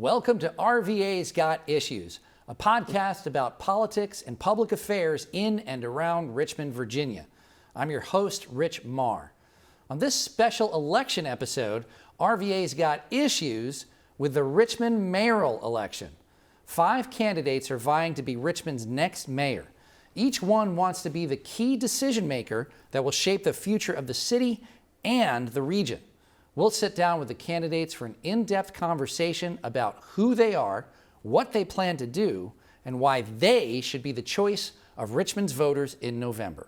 Welcome to RVA's Got Issues, a podcast about politics and public affairs in and around Richmond, Virginia. I'm your host, Rich Marr. On this special election episode, RVA's Got Issues with the Richmond mayoral election. 5 candidates are vying to be Richmond's next mayor. Each one wants to be the key decision maker that will shape the future of the city and the region. We'll sit down with the candidates for an in-depth conversation about who they are, what they plan to do, and why they should be the choice of Richmond's voters in November.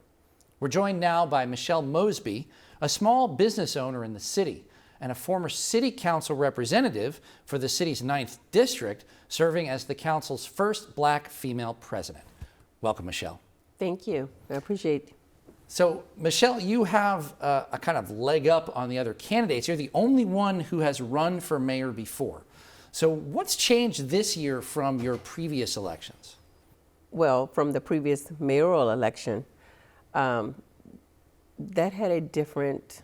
We're joined now by Michelle Mosby, a small business owner in the city and a former city council representative for the city's 9th district, serving as the council's first Black female president. Welcome, Michelle. Thank you. I appreciate it. So, Michelle, you have a kind of leg up on the other candidates. You're the only one who has run for mayor before. So what's changed this year from your previous elections? Well, from the previous mayoral election, that had a different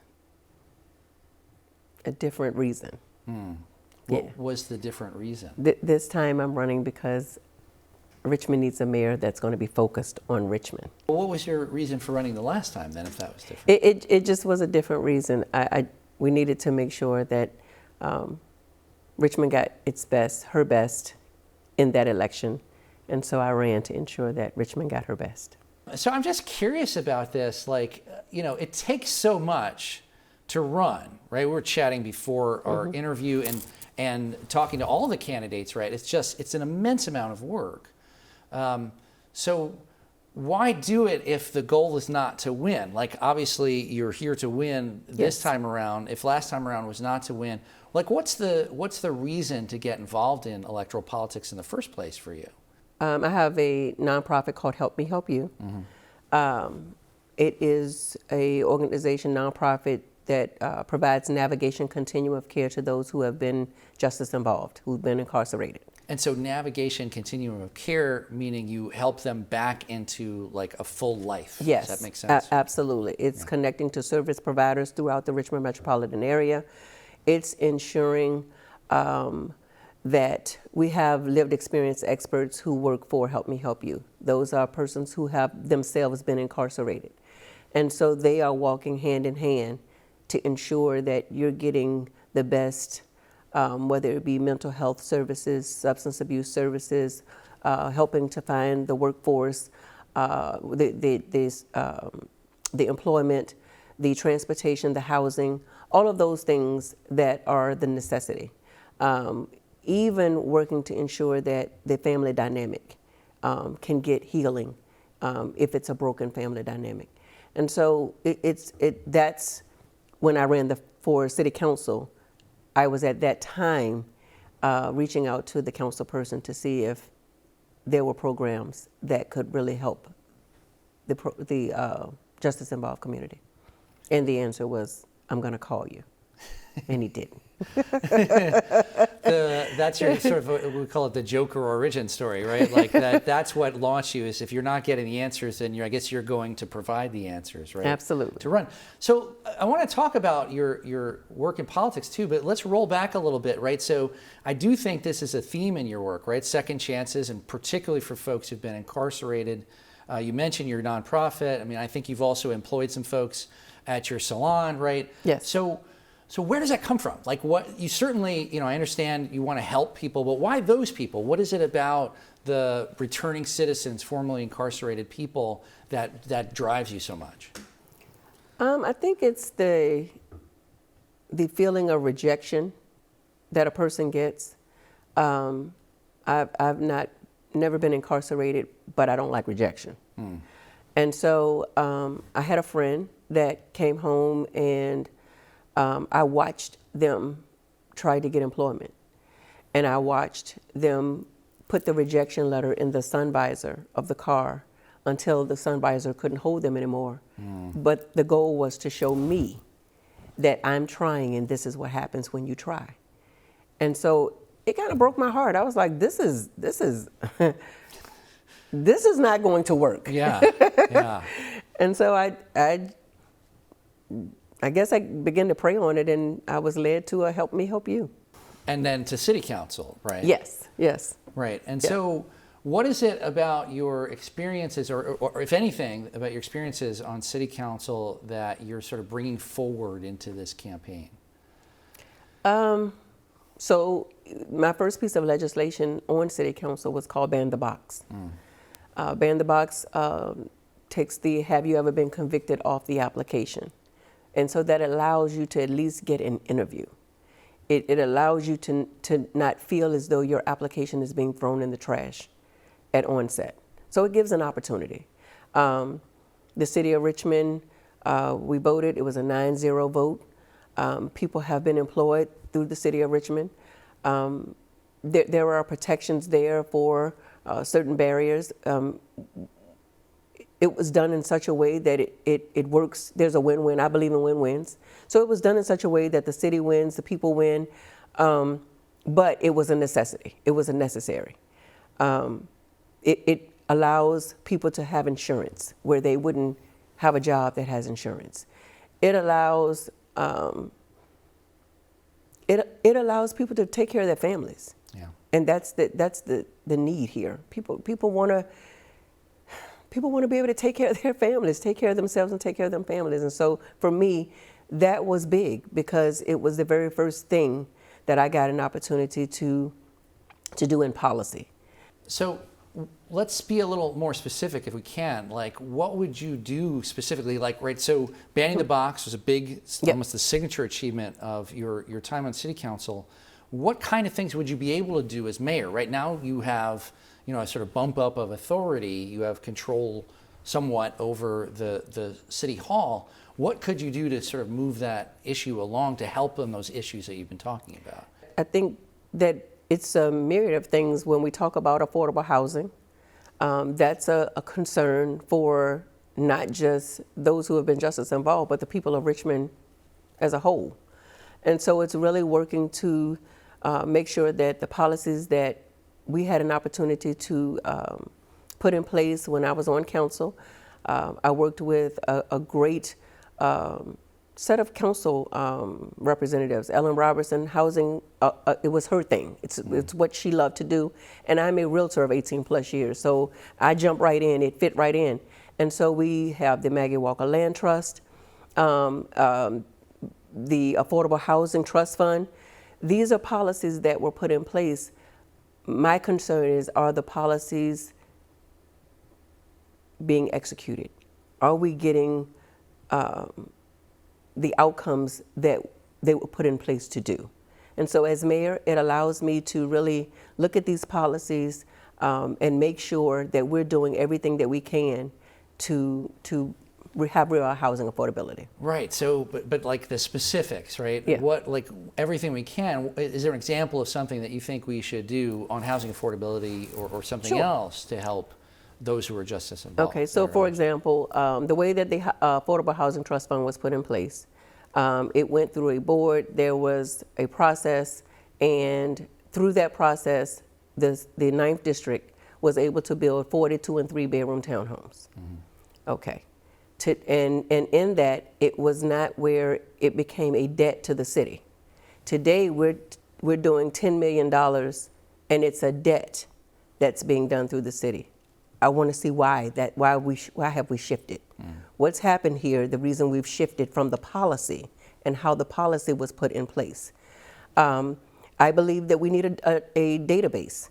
reason. What was the different reason? This time I'm running because Richmond needs a mayor that's going to be focused on Richmond. Well, what was your reason for running the last time then, if that was different? It just was a different reason. We needed to make sure that Richmond got its best, her best in that election. And so I ran to ensure that Richmond got her best. So I'm just curious about this. Like, you know, it takes so much to run, right? We were chatting before our interview and talking to all the candidates, right? It's an immense amount of work. So why do it if the goal is not to win? Like, obviously you're here to win this time around. If last time around was not to win, like what's the reason to get involved in electoral politics in the first place for you? I have a nonprofit called Help Me Help You. It is a organization, nonprofit, that provides navigation continuum of care to those who have been justice involved, who've been incarcerated. And so navigation continuum of care, meaning you help them back into like a full life. Yes. Does that make sense? Absolutely. It's connecting to service providers throughout the Richmond metropolitan area. It's ensuring that we have lived experience experts who work for Help Me Help You. Those are persons who have themselves been incarcerated. And so they are walking hand in hand to ensure that you're getting the best, whether it be mental health services, substance abuse services, helping to find the workforce, the employment, the transportation, the housing, all of those things that are the necessity. Even working to ensure that the family dynamic can get healing if it's a broken family dynamic. And so that's when I ran for city council. I was at that time reaching out to the council person to see if there were programs that could really help the justice involved community. And the answer was, I'm going to call you. And he didn't. That's your sort of, we call it the Joker origin story, right? Like that's what launched you, is if you're not getting the answers, then I guess you're going to provide the answers, right? Absolutely. To run. So I want to talk about your work in politics too, but let's roll back a little bit, right? So I do think this is a theme in your work, right? Second chances, and particularly for folks who've been incarcerated. You mentioned your nonprofit. I mean, I think you've also employed some folks at your salon, right? Yes. So where does that come from? Like, what you certainly, I understand you want to help people, but why those people? What is it about the returning citizens, formerly incarcerated people, that drives you so much? I think it's the feeling of rejection that a person gets. I've never been incarcerated, but I don't like rejection. And so I had a friend that came home, and I watched them try to get employment, and I watched them put the rejection letter in the sun visor of the car until the sun visor couldn't hold them anymore. But the goal was to show me that I'm trying, and this is what happens when you try. And so it kind of broke my heart. I was like, this is not going to work. Yeah. And so I guess I began to pray on it, and I was led to a Help Me Help You. And then to city council, right? Yes, yes. Right. And so what is it about your experiences, or if anything, about your experiences on city council that you're sort of bringing forward into this campaign? So my first piece of legislation on city council was called Ban the Box. Ban the Box takes the have you ever been convicted off the application. And so that allows you to at least get an interview. It allows you to not feel as though your application is being thrown in the trash at onset. So it gives an opportunity. The city of Richmond, we voted, it was a 9-0 vote. People have been employed through the city of Richmond. There are protections there for certain barriers. It was done in such a way that it works. There's a win-win. I believe in win-wins. So it was done in such a way that the city wins, the people win, but it was a necessity. It was a necessary. It allows people to have insurance where they wouldn't have a job that has insurance. It allows it allows people to take care of their families. Yeah. And that's the need here. People want to be able to take care of their families, take care of themselves and take care of their families. And so for me, that was big because it was the very first thing that I got an opportunity to do in policy. So let's be a little more specific if we can. Like, what would you do specifically? Like, right, so banning the box was a big, almost the signature achievement of your time on city council. What kind of things would you be able to do as mayor? Right now you have, a sort of bump up of authority. You have control somewhat over the city hall. What could you do to sort of move that issue along to help on those issues that you've been talking about? I think that it's a myriad of things when we talk about affordable housing. That's a concern for not just those who have been justice involved, but the people of Richmond as a whole. And so it's really working to make sure that the policies that we had an opportunity to put in place when I was on council. I worked with a great set of council representatives. Ellen Robertson, housing, it was her thing. It's what she loved to do. And I'm a realtor of 18 plus years, so I jumped right in, it fit right in. And so we have the Maggie Walker Land Trust, the Affordable Housing Trust Fund. These are policies that were put in place. My concern is, are the policies being executed? Are we getting the outcomes that they were put in place to do? And so as mayor, it allows me to really look at these policies and make sure that we're doing everything that we can to have real housing affordability. Right. So, but like the specifics, right? Yeah. What, like everything we can. Is there an example of something that you think we should do on housing affordability or something Sure. else to help those who are justice involved? Okay. So, for example, the way that the Affordable Housing Trust Fund was put in place, it went through a board. There was a process, and through that process, the 9th District was able to build 42 and 3-bedroom townhomes. Mm-hmm. Okay. And in that, it was not where it became a debt to the city. Today, we're doing $10 million, and it's a debt that's being done through the city. I want to see why have we shifted? What's happened here? The reason we've shifted from the policy and how the policy was put in place. I believe that we need a database.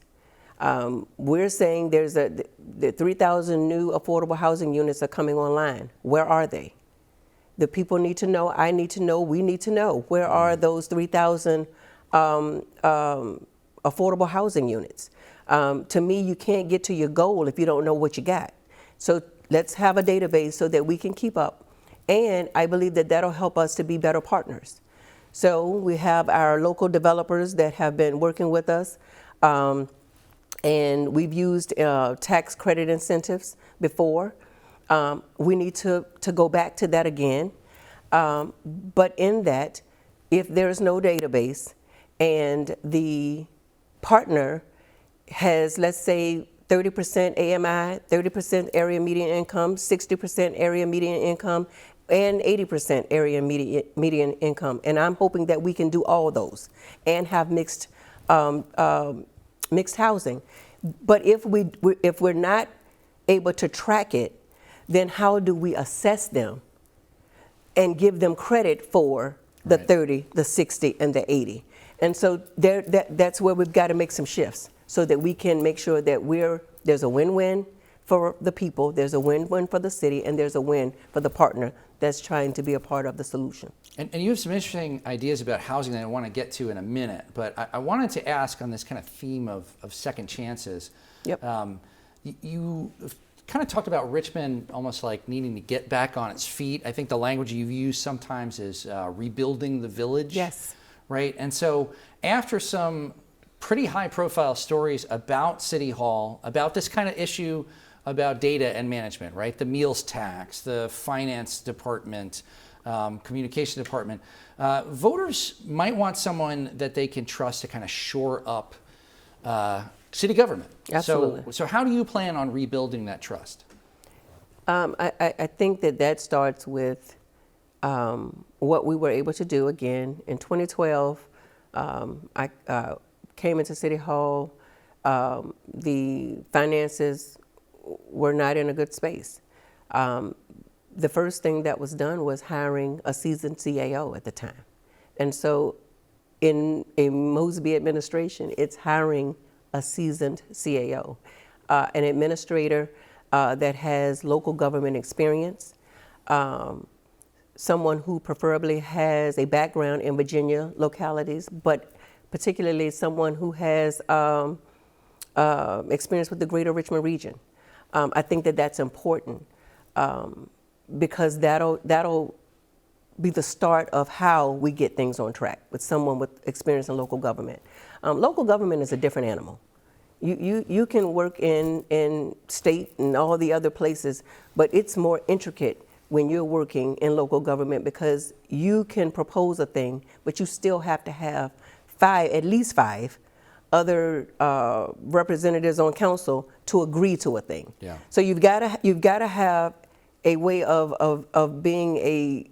We're saying there's the 3,000 new affordable housing units are coming online. Where are they? The people need to know, I need to know, we need to know. Where are those 3,000 affordable housing units? To me, you can't get to your goal if you don't know what you got. So let's have a database so that we can keep up. And I believe that that'll help us to be better partners. So we have our local developers that have been working with us. And we've used tax credit incentives before. We need to go back to that again. But in that, if there's no database and the partner has, let's say, 30% AMI, 30% area median income, 60% area median income, and 80% area median income. And I'm hoping that we can do all those and have mixed housing. But if we're not able to track it, then how do we assess them and give them credit for the 30, the 60, and the 80? And so that's where we've got to make some shifts so that we can make sure that there's a win-win for the people, there's a win-win for the city, and there's a win for the partner that's trying to be a part of the solution. And you have some interesting ideas about housing that I want to get to in a minute, but I wanted to ask on this kind of theme of second chances. Yep. You kind of talked about Richmond almost like needing to get back on its feet. I think the language you've used sometimes is rebuilding the village. Yes. Right? And so after some pretty high profile stories about City Hall, about this kind of issue, about data and management, right? The meals tax, the finance department, communication department. Voters might want someone that they can trust to kind of shore up city government. Absolutely. So how do you plan on rebuilding that trust? I think that starts with what we were able to do. Again, in 2012, I came into City Hall. The finances were not in a good space. The first thing that was done was hiring a seasoned CAO at the time. And so in a Mosby administration, it's hiring a seasoned CAO, an administrator that has local government experience, someone who preferably has a background in Virginia localities, but particularly someone who has experience with the greater Richmond region. I think that's important because that'll be the start of how we get things on track with someone with experience in local government. Local government is a different animal. You can work in state and all the other places, but it's more intricate when you're working in local government because you can propose a thing, but you still have to have at least five other representatives on council to agree to a thing. Yeah. So you've got to have a way of being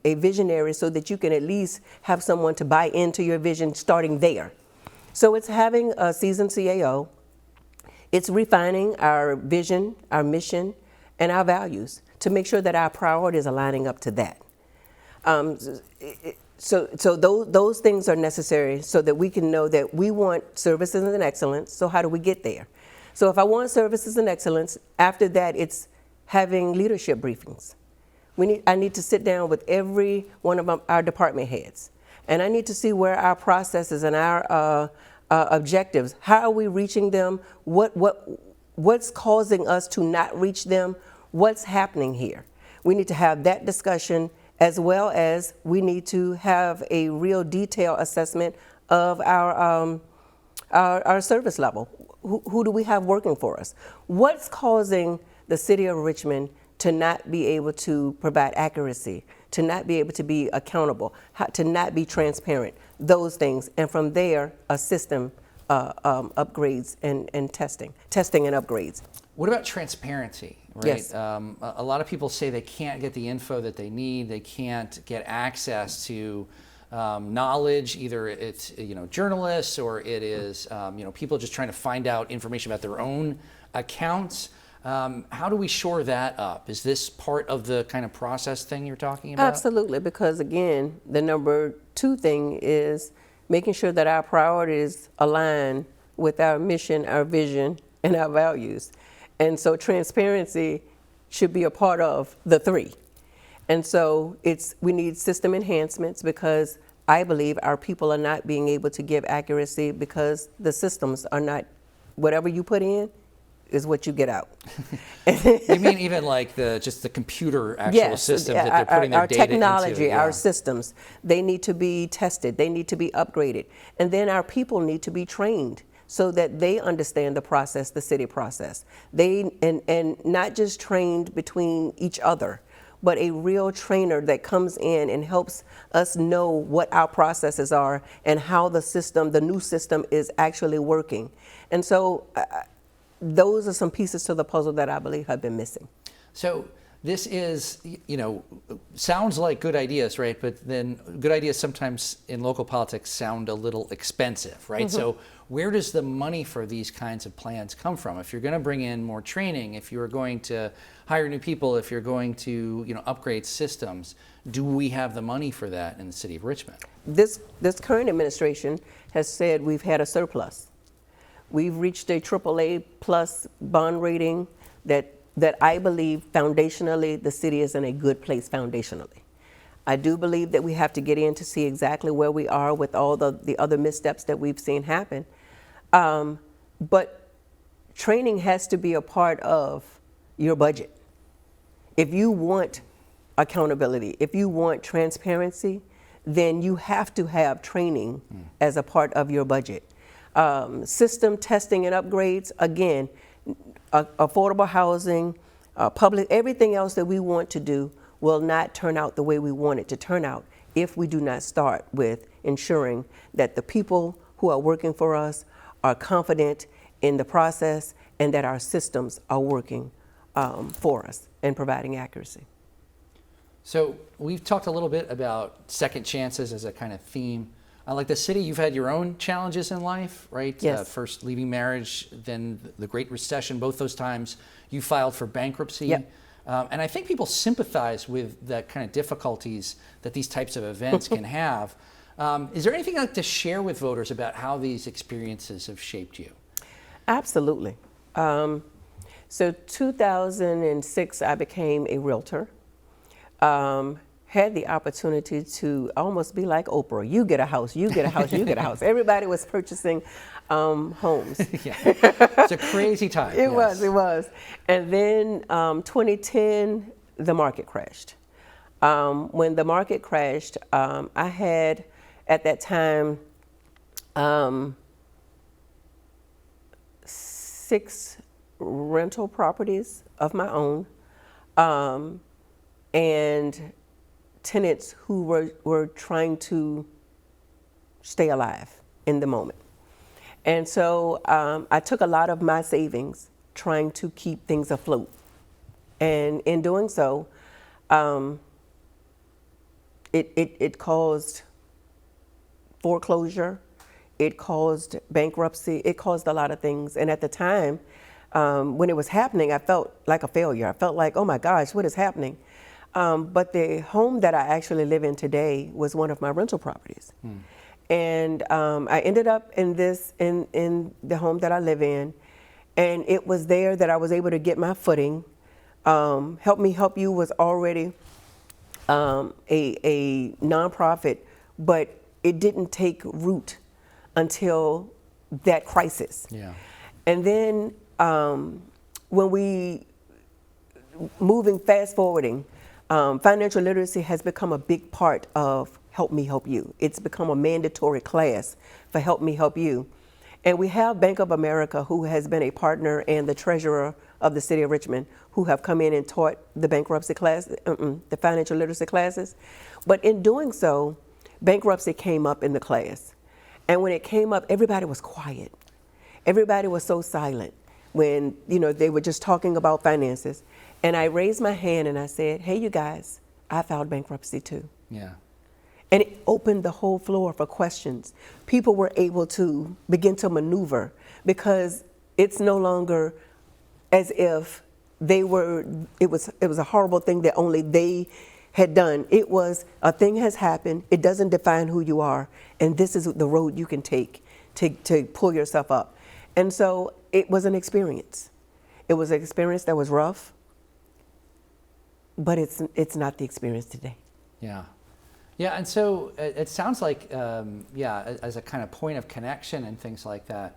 a visionary so that you can at least have someone to buy into your vision starting there. So it's having a seasoned CAO. It's refining our vision, our mission, and our values to make sure that our priorities are lining up to that. So those things are necessary so that we can know that we want services and excellence. So how do we get there? So if I want services and excellence, after that it's having leadership briefings. I need to sit down with every one of our department heads, and I need to see where our processes and our objectives, how are we reaching them? What's causing us to not reach them? What's happening here? We need to have that discussion, as well as we need to have a real detailed assessment of our service level. Who do we have working for us? What's causing the city of Richmond to not be able to provide accuracy, to not be able to be accountable, to not be transparent, those things. And from there, a system upgrades and testing and upgrades. What about transparency, right? Yes. A lot of people say they can't get the info that they need. They can't get access to knowledge. Either it's journalists or it is people just trying to find out information about their own accounts. How do we shore that up? Is this part of the kind of process thing you're talking about? Absolutely, because again, the number two thing is making sure that our priorities align with our mission, our vision, and our values. And so transparency should be a part of the three. And so we need system enhancements because I believe our people are not being able to give accuracy because the systems are not, whatever you put in is what you get out. You mean even like just the computer actual systems that they're putting their data into? Our technology, yeah. Our systems, they need to be tested, they need to be upgraded. And then our people need to be trained so that they understand the process, the city process. And not just trained between each other, but a real trainer that comes in and helps us know what our processes are and how the new system is actually working. And so those are some pieces to the puzzle that I believe have been missing. So this is, sounds like good ideas, right? But then good ideas sometimes in local politics sound a little expensive, right? So where does the money for these kinds of plans come from? If you're going to bring in more training, if you're going to hire new people, if you're going to, upgrade systems, do we have the money for that in the city of Richmond? This current administration has said we've had a surplus. We've reached a AAA plus bond rating that I believe foundationally the city is in a good place foundationally. I do believe that we have to get in to see exactly where we are with all the other missteps that we've seen happen. But training has to be a part of your budget. If you want accountability, if you want transparency, then you have to have training as a part of your budget. System testing and upgrades, again, affordable housing, public, everything else that we want to do will not turn out the way we want it to turn out if we do not start with ensuring that the people who are working for us are confident in the process and that our systems are working for us and providing accuracy. So we've talked a little bit about second chances as a kind of theme. Like the city, you've had your own challenges in life, right? Yes. First leaving marriage, then the Great Recession. Both those times you filed for bankruptcy. Yep. And I think people sympathize with the kind of difficulties that these types of events can have. Is there anything you'd like to share with voters about how these experiences have shaped you? Absolutely. So 2006, I became a realtor. Had the opportunity to almost be like Oprah. You get a house, you get a house, you get a house. Everybody was purchasing homes. Yeah. It's a crazy time. It was. And then 2010, the market crashed. When the market crashed, I had, at that time, 6 rental properties of my own, and tenants who were trying to stay alive in the moment. And so I took a lot of my savings trying to keep things afloat. And in doing so, it caused foreclosure, it caused bankruptcy, it caused a lot of things. And at the time, when it was happening, I felt like a failure. I felt like, oh my gosh, what is happening? But the home that I actually live in today was one of my rental properties. And I ended up in the home that I live in, and it was there that I was able to get my footing. Help Me Help You was already a nonprofit, but it didn't take root until that crisis. Yeah. And then when we, fast forwarding, financial literacy has become a big part of Help Me Help You. It's become a mandatory class for Help Me Help You. And we have Bank of America, who has been a partner, and the treasurer of the city of Richmond, who have come in and taught the bankruptcy class, the financial literacy classes. But in doing so, bankruptcy came up in the class. And when it came up, everybody was quiet. Everybody was so silent when, they were just talking about finances. And I raised my hand and I said, hey, you guys, I filed bankruptcy too. Yeah. And it opened the whole floor for questions. People were able to begin to maneuver because it's no longer as if it was a horrible thing that only they had done. It was a thing has happened. It doesn't define who you are. And this is the road you can take to pull yourself up. And so it was an experience. It was an experience that was rough, but it's not the experience today. Yeah. Yeah, and so it sounds like, as a kind of point of connection and things like that.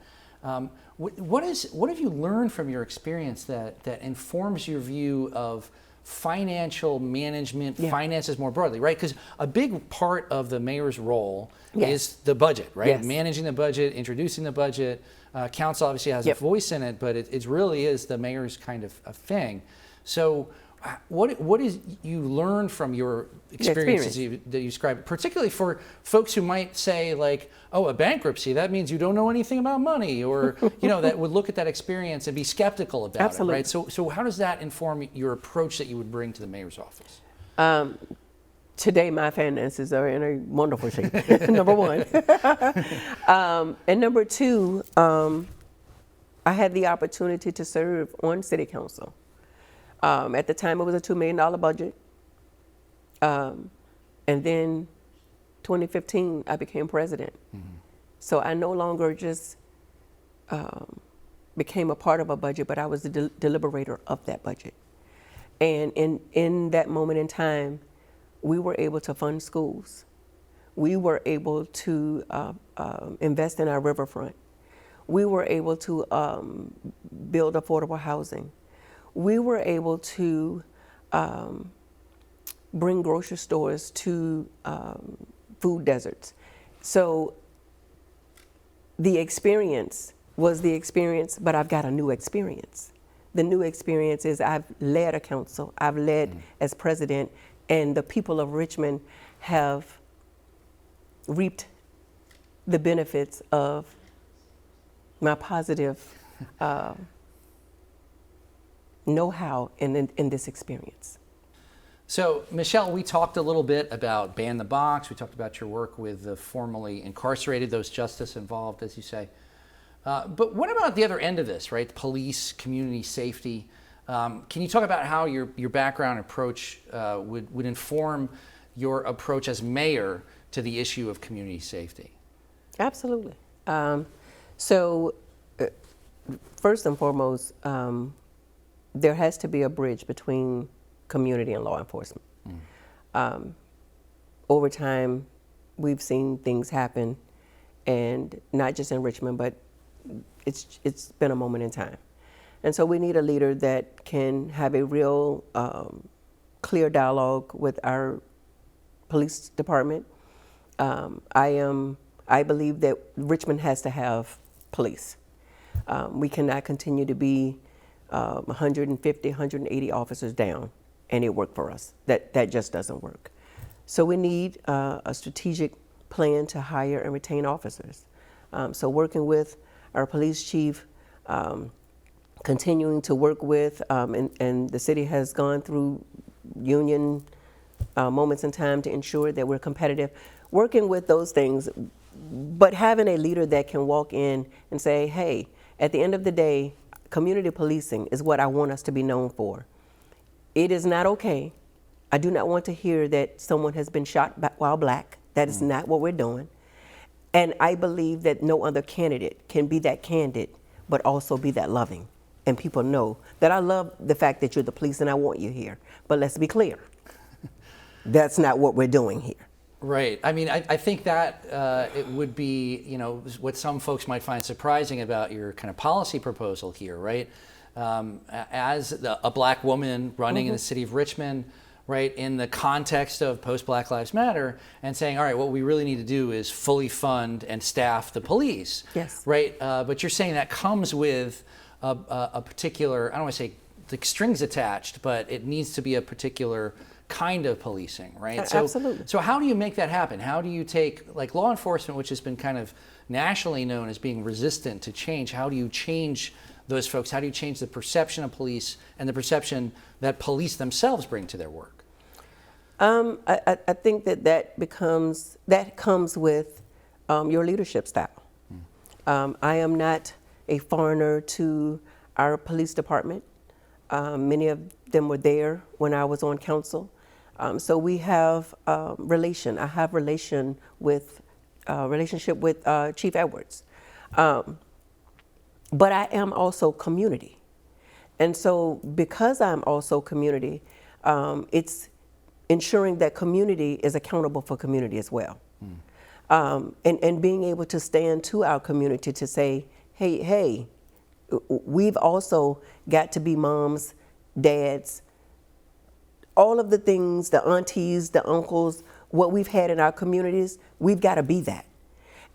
What have you learned from your experience that informs your view of financial management, finances more broadly, right? Because a big part of the mayor's role is the budget, right? Yes. Managing the budget, introducing the budget. Council obviously has a voice in it, but it really is the mayor's kind of a thing. So What is you learn from your experiences that you described, particularly for folks who might say like, oh, a bankruptcy, that means you don't know anything about money, or that would look at that experience and be skeptical about Absolutely. it, right? So how does that inform your approach that you would bring to the mayor's office? Today, my finances are in a wonderful shape, number one. And number two, I had the opportunity to serve on city council. At the time, it was a $2 million budget. And then 2015, I became president. Mm-hmm. So I no longer just became a part of a budget, but I was the deliberator of that budget. And in that moment in time, we were able to fund schools. We were able to invest in our riverfront. We were able to build affordable housing. We were able to bring grocery stores to food deserts. So the experience was the experience, but I've got a new experience. The new experience is I've led a council, I've led as president, and the people of Richmond have reaped the benefits of my positive know-how in this experience. So, Michelle, we talked a little bit about Ban the Box. We talked about your work with the formerly incarcerated, those justice involved, as you say. But what about the other end of this, right? Police, community safety. Can you talk about how your background approach would inform your approach as mayor to the issue of community safety? Absolutely. So, first and foremost, there has to be a bridge between community and law enforcement. Over time, we've seen things happen, and not just in Richmond, but it's been a moment in time. And so we need a leader that can have a real clear dialogue with our police department. I believe that Richmond has to have police. We cannot continue to be 150, 180 officers down and it work for us. That just doesn't work. So we need a strategic plan to hire and retain officers. So working with our police chief, continuing to work with, and the city has gone through union moments in time to ensure that we're competitive, working with those things, but having a leader that can walk in and say, hey, at the end of the day, community policing is what I want us to be known for. It is not okay. I do not want to hear that someone has been shot while black. That is not what we're doing. And I believe that no other candidate can be that candid, but also be that loving. And people know that I love the fact that you're the police and I want you here. But let's be clear. That's not what we're doing here. Right. I mean, I think that it would be, what some folks might find surprising about your kind of policy proposal here, right? As a black woman running in the city of Richmond, right, in the context of post-Black Lives Matter, and saying, all right, what we really need to do is fully fund and staff the police. Yes. Right. But you're saying that comes with a particular, I don't want to say the strings attached, but it needs to be a particular kind of policing, right? So, absolutely. So how do you make that happen? How do you take, like, law enforcement, which has been kind of nationally known as being resistant to change, how do you change those folks? How do you change the perception of police and the perception that police themselves bring to their work? I think that comes with your leadership style. I am not a foreigner to our police department. Many of them were there when I was on council. So we have relation. I have relationship with Chief Edwards. But I am also community. And so because I'm also community, it's ensuring that community is accountable for community as well. And being able to stand to our community to say, hey, we've also got to be moms, dads, all of the things, the aunties, the uncles, what we've had in our communities, we've got to be that.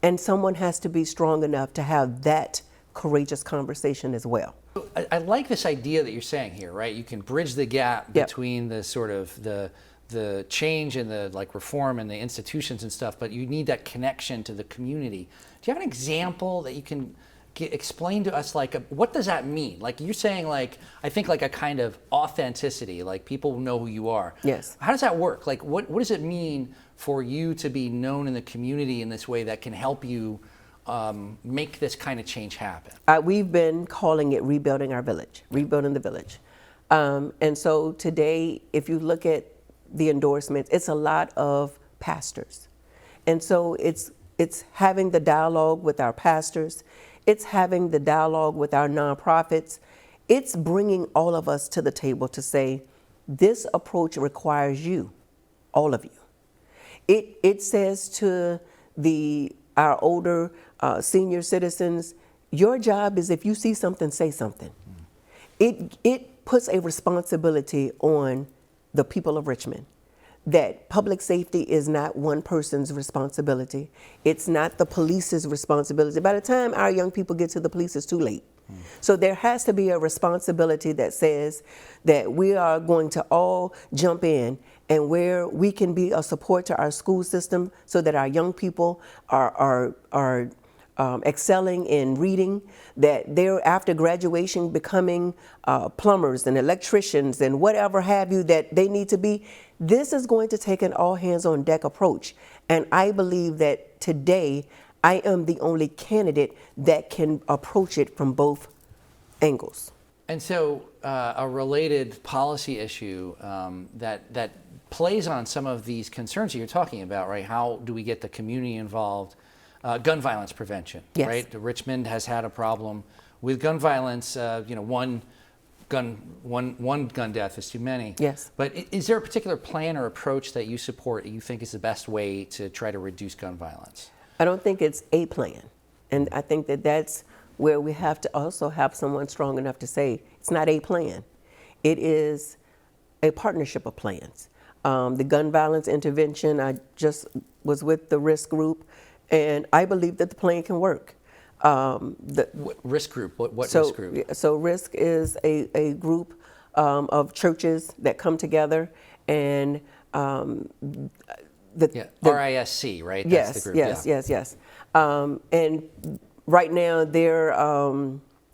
And someone has to be strong enough to have that courageous conversation as well. I like this idea that you're saying here, right? You can bridge the gap Yep. between the sort of the change and the like reform and the institutions and stuff, but you need that connection to the community. Do you have an example that you can explain to us, like, what does that mean? Like you're saying, like, I think like a kind of authenticity, like people know who you are. Yes. How does that work? Like what does it mean for you to be known in the community in this way that can help you make this kind of change happen? We've been calling it rebuilding our village, rebuilding the village. And so today, if you look at the endorsements, it's a lot of pastors. And so it's having the dialogue with our pastors. It's having the dialogue with our nonprofits. It's bringing all of us to the table to say, this approach requires you, all of you. It says to our older senior citizens, your job is, if you see something, say something. It puts a responsibility on the people of Richmond, that public safety is not one person's responsibility. It's not the police's responsibility. By the time our young people get to the police, it's too late. So there has to be a responsibility that says that we are going to all jump in, and where we can be a support to our school system so that our young people are excelling in reading, that they're after graduation becoming plumbers and electricians and whatever have you that they need to be. This is going to take an all hands on deck approach. And I believe that today I am the only candidate that can approach it from both angles. And so a related policy issue that plays on some of these concerns that you're talking about, right? How do we get the community involved? Gun violence prevention, Yes. right? Richmond has had a problem with gun violence. One gun death is too many. Yes. But is there a particular plan or approach that you support that you think is the best way to try to reduce gun violence? I don't think it's a plan. And I think that that's where we have to also have someone strong enough to say it's not a plan. It is a partnership of plans. The gun violence intervention, I just was with the risk group, and I believe that the plan can work. What risk group? What risk group? So risk is a group of churches that come together, and RISC, right? That's the group. Yes. And right now, their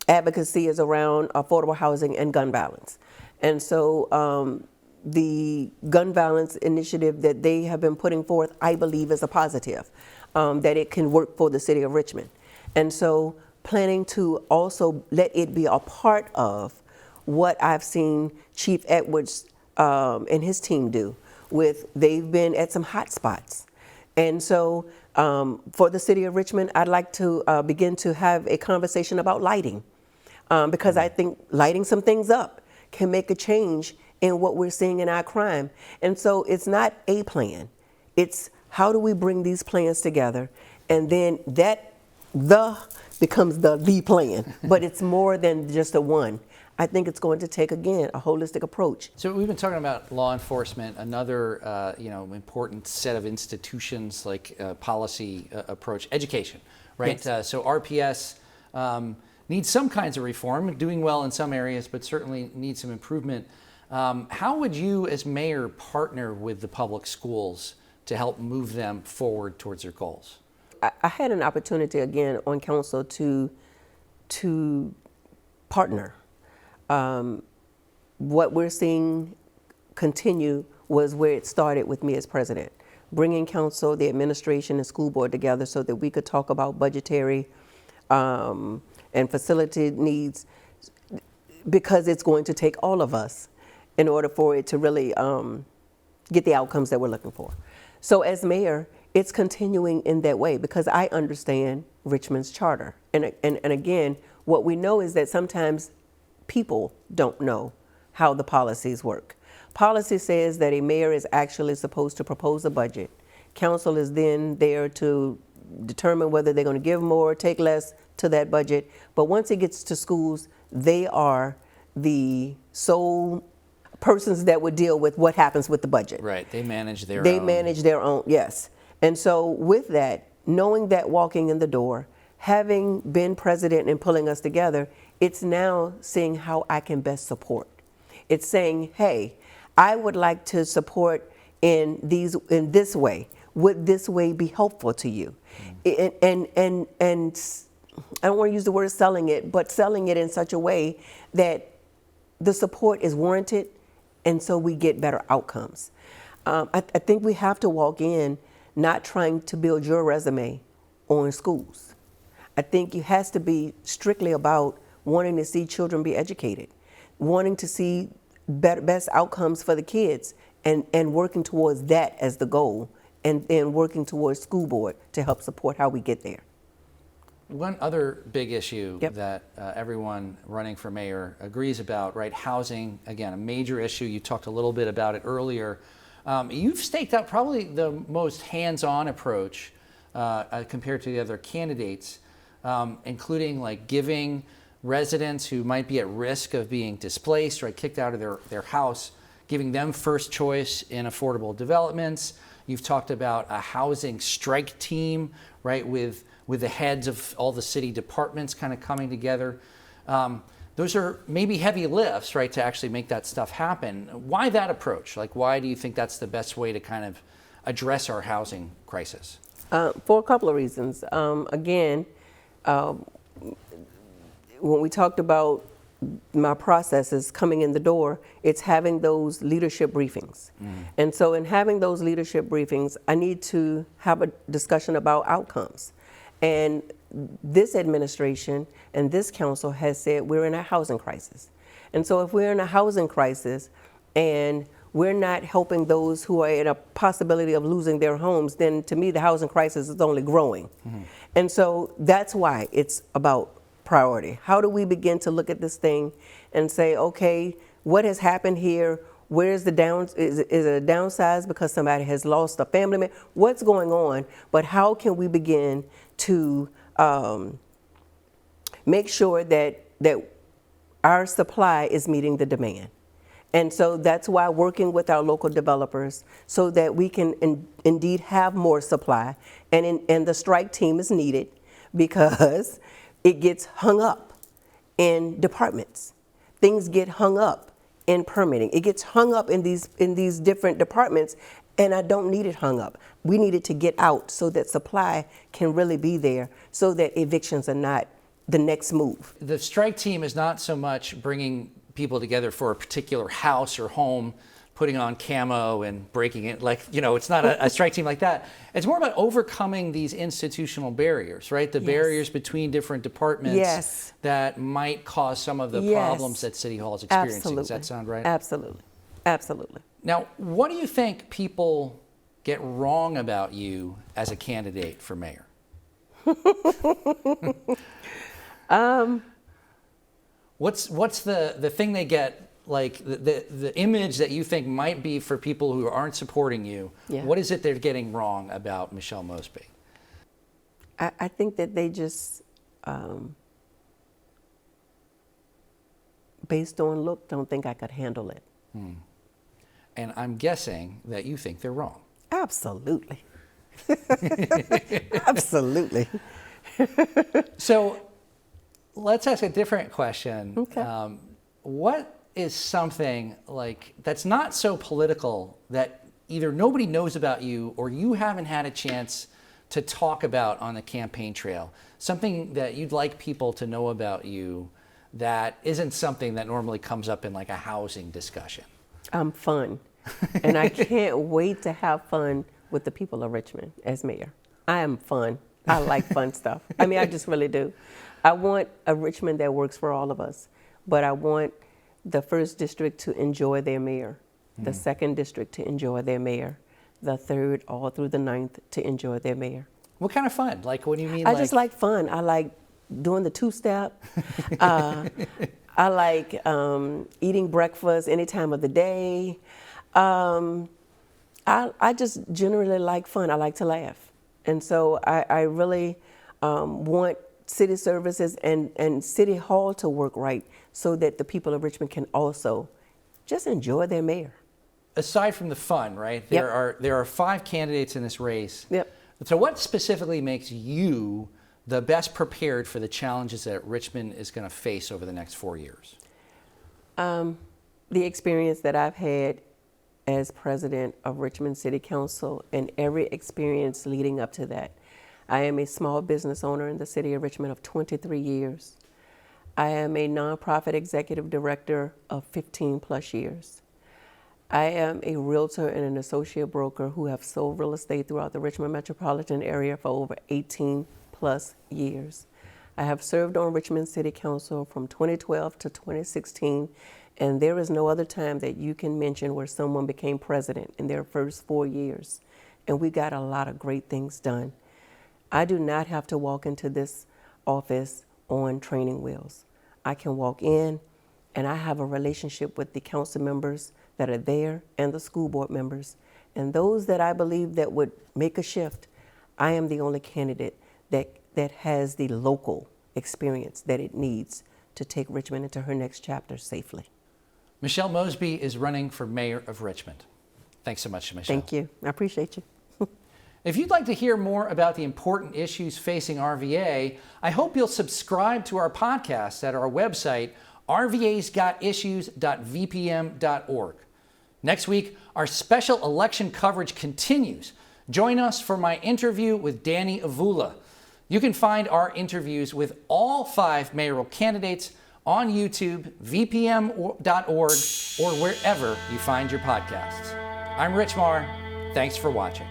advocacy is around affordable housing and gun violence. And so the gun violence initiative that they have been putting forth, I believe, is a positive, that it can work for the city of Richmond. And so planning to also let it be a part of what I've seen Chief Edwards and his team do they've been at some hot spots. And so for the city of Richmond, I'd like to begin to have a conversation about lighting, because I think lighting some things up can make a change in what we're seeing in our crime. And so it's not a plan. It's how do we bring these plans together, and then becomes the plan. But it's more than just a one. I think it's going to take, again, a holistic approach. So we've been talking about law enforcement, another important set of institutions like policy approach, education, right? Yes. So RPS needs some kinds of reform, doing well in some areas, but certainly needs some improvement. How would you, as mayor, partner with the public schools to help move them forward towards their goals? I had an opportunity, again, on council to partner. What we're seeing continue was where it started with me as president, bringing council, the administration, and school board together so that we could talk about budgetary and facility needs, because it's going to take all of us in order for it to really get the outcomes that we're looking for. So as mayor, it's continuing in that way, because I understand Richmond's charter. And again, what we know is that sometimes people don't know how the policies work. Policy says that a mayor is actually supposed to propose a budget. Council is then there to determine whether they're going to give more or take less to that budget. But once it gets to schools, they are the sole persons that would deal with what happens with the budget. Right, they manage their own. They manage their own, yes. And so with that, knowing that walking in the door, having been president and pulling us together, It's now seeing how I can best support. It's saying, hey, I would like to support in this way. Would this way be helpful to you? And I don't want to use the word selling it, but selling it in such a way that the support is warranted, and so we get better outcomes. I think we have to walk in not trying to build your resume on schools. I think it has to be strictly about wanting to see children be educated, wanting to see best outcomes for the kids, and working towards that as the goal, and then working towards school board to help support how we get there. One other big issue Yep. that everyone running for mayor agrees about, right? Housing, again, a major issue. You talked a little bit about it earlier. You've staked out probably the most hands-on approach compared to the other candidates, including like giving residents who might be at risk of being displaced, right, kicked out of their house, giving them first choice in affordable developments. You've talked about a housing strike team, right, with the heads of all the city departments kind of coming together. Those are maybe heavy lifts, right, to actually make that stuff happen. Why that approach? Like, why do you think that's the best way to kind of address our housing crisis? For a couple of reasons. Again, when we talked about my processes coming in the door, it's having those leadership briefings. And so in having those leadership briefings, I need to have a discussion about outcomes. And this administration and this council has said we're in a housing crisis. And so if we're in a housing crisis and we're not helping those who are at a possibility of losing their homes, then to me the housing crisis is only growing. And so that's why it's about priority. How do we begin to look at this thing and say, okay, what has happened here? Where's the is it a downsize because somebody has lost a family member? What's going on? But how can we begin to make sure that our supply is meeting the demand? And so that's why working with our local developers so that we can indeed have more supply, and the strike team is needed because it gets hung up in departments. Things get hung up in permitting. It gets hung up in these different departments, and I don't need it hung up. We need it to get out so that supply can really be there, so that evictions are not the next move. The strike team is not so much bringing people together for a particular house or home, putting on camo and breaking it, like, you know, it's not a strike team like that. It's more about overcoming these institutional barriers, right? The barriers between different departments that might cause some of the problems that City Hall is experiencing. Absolutely. Does that sound right? Absolutely. Absolutely. Now, what do you think people get wrong about you as a candidate for mayor? What's the thing they get, like the image that you think might be for people who aren't supporting you? What is it they're getting wrong about Michelle Mosby? I think that they just, based on look, don't think I could handle it. And I'm guessing that you think they're wrong. Absolutely. Absolutely. So let's ask a different question. Okay. What is something like that's not so political that either nobody knows about you or you haven't had a chance to talk about on the campaign trail? Something that you'd like people to know about you that isn't something that normally comes up in like a housing discussion? I'm fun. And I can't wait to have fun with the people of Richmond as mayor. I am fun. I like fun stuff. I mean, I just really do. I want a Richmond that works for all of us, but I want the first district to enjoy their mayor, the second district to enjoy their mayor, the third all through the ninth to enjoy their mayor. What kind of fun? Like, what do you mean? I just like fun. I like doing the two-step. I like eating breakfast any time of the day. I just generally like fun. I like to laugh. And so I really want city services and City Hall to work right so that the people of Richmond can also just enjoy their mayor. Aside from the fun, right? There are 5 candidates in this race. Yep. So what specifically makes you the best prepared for the challenges that Richmond is going to face over the next 4 years? The experience that I've had as president of Richmond City Council and every experience leading up to that. I am a small business owner in the city of Richmond of 23 years. I am a nonprofit executive director of 15 plus years. I am a realtor and an associate broker who have sold real estate throughout the Richmond metropolitan area for over 18 plus years. I have served on Richmond City Council from 2012 to 2016, and there is no other time that you can mention where someone became president in their first 4 years. And we got a lot of great things done. I do not have to walk into this office on training wheels. I can walk in and I have a relationship with the council members that are there and the school board members. And those that I believe that would make a shift, I am the only candidate that has the local experience that it needs to take Richmond into her next chapter safely. Michelle Mosby is running for mayor of Richmond. Thanks so much, Michelle. Thank you. I appreciate you. If you'd like to hear more about the important issues facing RVA, I hope you'll subscribe to our podcast at our website, rvasgotissues.vpm.org. Next week, our special election coverage continues. Join us for my interview with Danny Avula. You can find our interviews with all 5 mayoral candidates on YouTube, vpm.org, or wherever you find your podcasts. I'm Rich Marr. Thanks for watching.